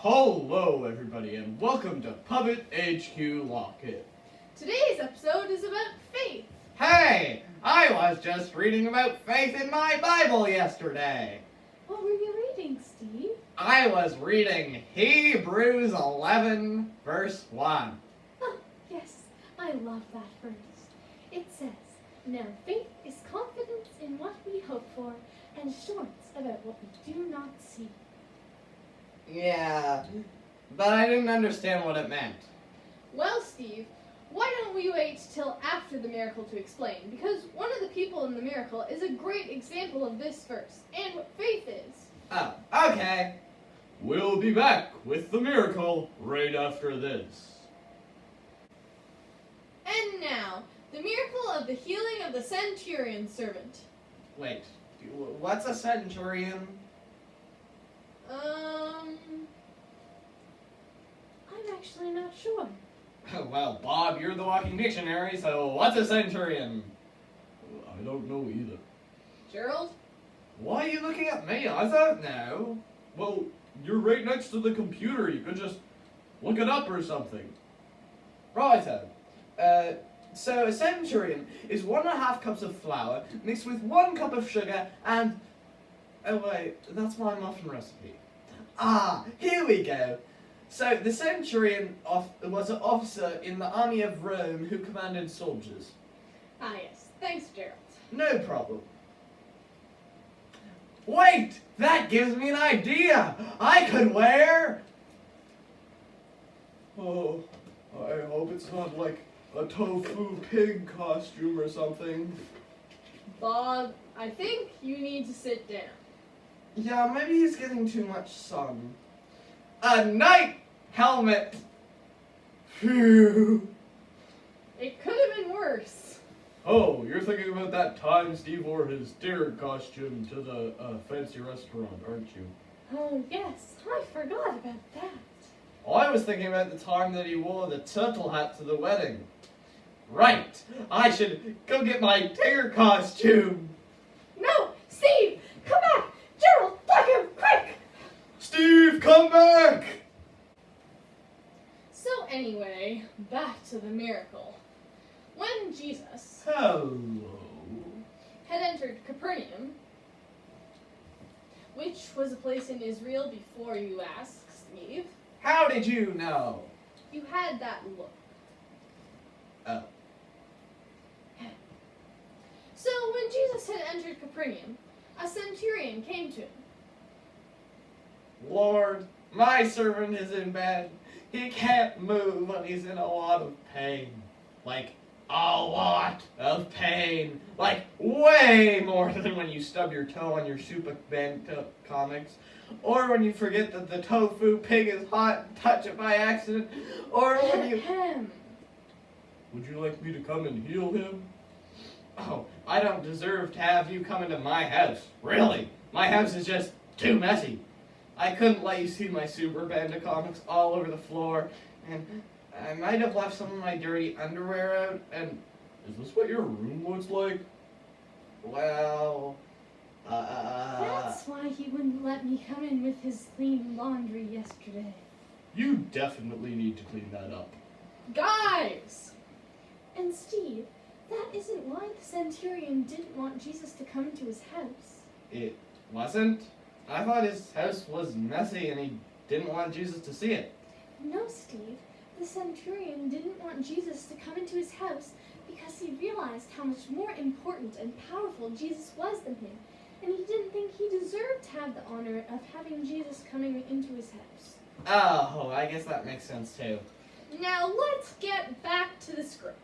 Hello, everybody, and welcome to PHQL Lock-In. Today's episode is about faith. Hey, I was just reading about faith in my Bible yesterday. What were you reading, Steve? I was reading Hebrews 11, verse 1. Oh, yes, I love that verse. It says, "Now faith is confidence in what we hope for and assurance about what we do not see." Yeah, but I didn't understand what it meant. Well, Steve, why don't we wait till after the miracle to explain? Because one of the people in the miracle is a great example of this verse and what faith is. Oh, okay. We'll be back with the miracle right after this. And now, the miracle of the healing of the centurion servant. Wait, what's a centurion? I'm actually not sure. Well, Bob, you're the walking dictionary, so what's a centurion? I don't know either. Gerald? Why are you looking at me? I don't know. Well, you're right next to the computer. You could just look it up or something. Righto. So a centurion is 1.5 cups of flour mixed with 1 cup of sugar and... Oh wait, that's my muffin recipe. Ah, here we go. So the centurion was an officer in the army of Rome who commanded soldiers. Ah, yes. Thanks, Gerald. No problem. Wait! That gives me an idea! I could wear... Oh, I hope it's not like a tofu pig costume or something. Bob, I think you need to sit down. Yeah, maybe he's getting too much sun. A night helmet! Phew. It could have been worse. Oh, you're thinking about that time Steve wore his deer costume to the fancy restaurant, aren't you? Oh, yes. I forgot about that. Oh, I was thinking about the time that he wore the turtle hat to the wedding. Right! I should go get my deer costume! No! Steve! Come back! Gerald! Pluck him! Quick! Steve, come back! So anyway, back to the miracle. When Jesus Hello. had entered Capernaum, which was a place in Israel before you ask, Steve, How did you know? you had that look. Oh. So when Jesus had entered Capernaum, a centurion came to him. Lord, my servant is in bed. He can't move and he's in a lot of pain. Like, a lot of pain. Like, way more than when you stub your toe on your Super Bento comics. Or when you forget that the tofu pig is hot and touch it by accident. Or when you... Ahem. Would you like me to come and heal him? Oh, I don't deserve to have you come into my house. Really? My house is just too messy. I couldn't let you see my Super Bento comics all over the floor, and I might have left some of my dirty underwear out, and... Is this what your room looks like? Well... That's why he wouldn't let me come in with his clean laundry yesterday. You definitely need to clean that up. Guys! And Steve, that isn't why the centurion didn't want Jesus to come into his house. It wasn't? I thought his house was messy and he didn't want Jesus to see it. No, Steve. The centurion didn't want Jesus to come into his house because he realized how much more important and powerful Jesus was than him, and he didn't think he deserved to have the honor of having Jesus coming into his house. Oh, I guess that makes sense too. Now let's get back to the script.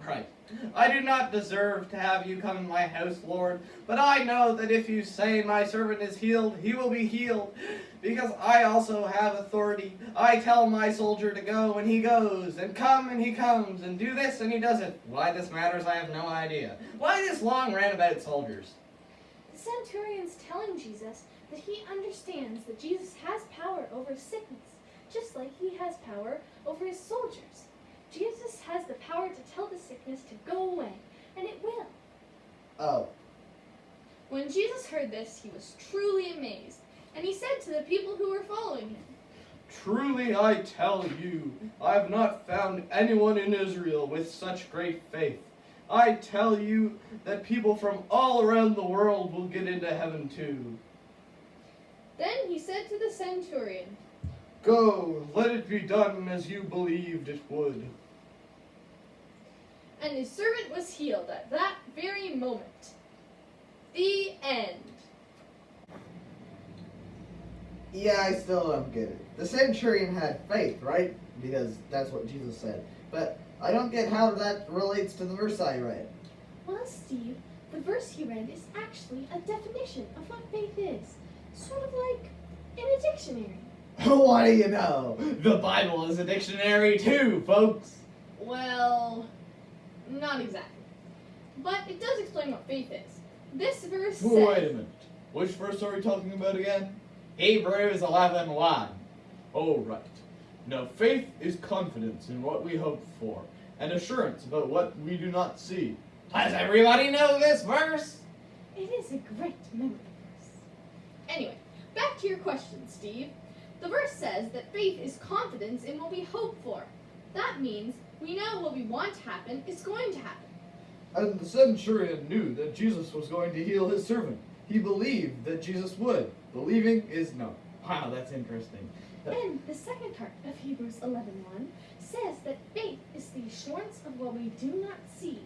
Right. I do not deserve to have you come in my house, Lord, but I know that if you say my servant is healed, he will be healed, because I also have authority. I tell my soldier to go, and he goes, and come, and he comes, and do this, and he does it. Why this matters, I have no idea. Why this long rant about soldiers? The centurion's telling Jesus that he understands that Jesus has power over sickness, just like he has power over his soldiers. Jesus has the power to tell the sickness to go away, and it will. Oh. When Jesus heard this, he was truly amazed, and he said to the people who were following him, Truly I tell you, I have not found anyone in Israel with such great faith. I tell you that people from all around the world will get into heaven too. Then he said to the centurion, Go, let it be done as you believed it would. and his servant was healed at that very moment. The end. Yeah, I still don't get it. The centurion had faith, right? Because that's what Jesus said. But I don't get how that relates to the verse I read. Well, Steve, the verse he read is actually a definition of what faith is. Sort of like in a dictionary. What do you know? The Bible is a dictionary too, folks. Well, not exactly. But it does explain what faith is. This verse says... Wait a minute. Which verse are we talking about again? Hebrews 11:1. Oh, right. Now, faith is confidence in what we hope for, and assurance about what we do not see. Does everybody know this verse? It is a great memory verse. Anyway, back to your question, Steve. The verse says that faith is confidence in what we hope for. That means we know what we want to happen is going to happen. And the centurion knew that Jesus was going to heal his servant. He believed that Jesus would. Believing is known. Wow, that's interesting. And the second part of Hebrews 11:1 says that faith is the assurance of what we do not see.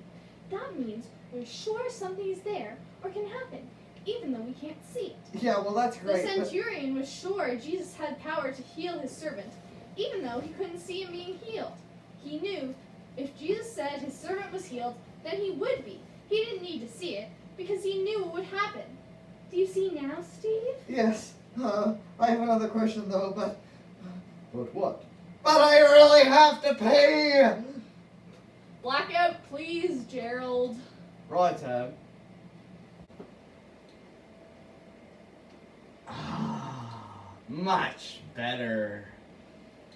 That means we're sure something is there or can happen, even though we can't see it. Yeah, well, that's The great. centurion was sure Jesus had power to heal his servant, even though he couldn't see him being healed. He knew if Jesus said his servant was healed, then he would be. He didn't need to see it because he knew it would happen. Do you see now, Steve? Yes. I have another question, though, but what? But I really have to pay! Blackout, please, Gerald. Right, Tab. Much better.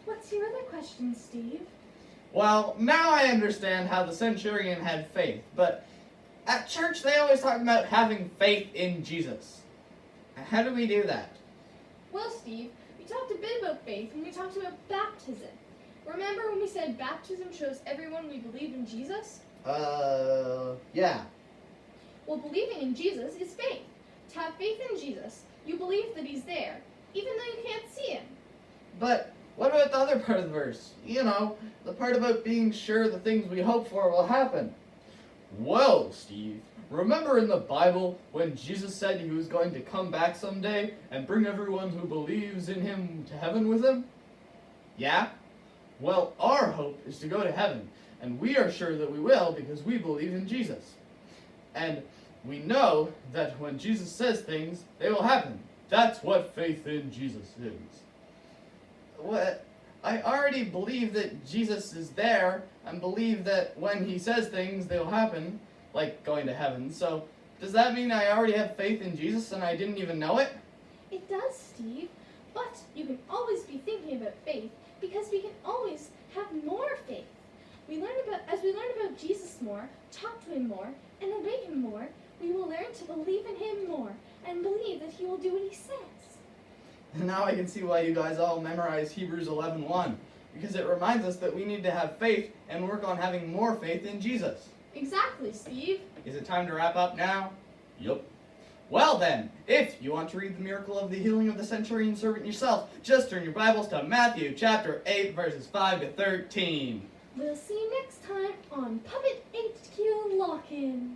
What's your other question, Steve? Well, now I understand how the centurion had faith, but at church they always talk about having faith in Jesus. How do we do that? Well, Steve, we talked a bit about faith when we talked about baptism. Remember when we said baptism shows everyone we believe in Jesus? Yeah. Well, believing in Jesus is faith. To have faith in Jesus, you believe that he's there, even though you can't see him. But what about the other part of the verse? You know, the part about being sure the things we hope for will happen. Well, Steve, remember in the Bible when Jesus said he was going to come back someday and bring everyone who believes in him to heaven with him? Yeah? Well, our hope is to go to heaven, and we are sure that we will because we believe in Jesus. And we know that when Jesus says things, they will happen. That's what faith in Jesus is. What? I already believe that Jesus is there and believe that when he says things, they'll happen, like going to heaven. So, does that mean I already have faith in Jesus and I didn't even know it? It does, Steve. But you can always be thinking about faith because we can always have more faith. As we learn about Jesus more, talk to him more, and obey him more, we will learn to believe in him more and believe that he will do what he says. And now I can see why you guys all memorize Hebrews 11:1, because it reminds us that we need to have faith and work on having more faith in Jesus. Exactly, Steve. Is it time to wrap up now? Yup. Well then, if you want to read the miracle of the healing of the centurion servant yourself, just turn your Bibles to Matthew chapter 8, verses 5 to 13. We'll see you next time on Puppet HQ Lock-In.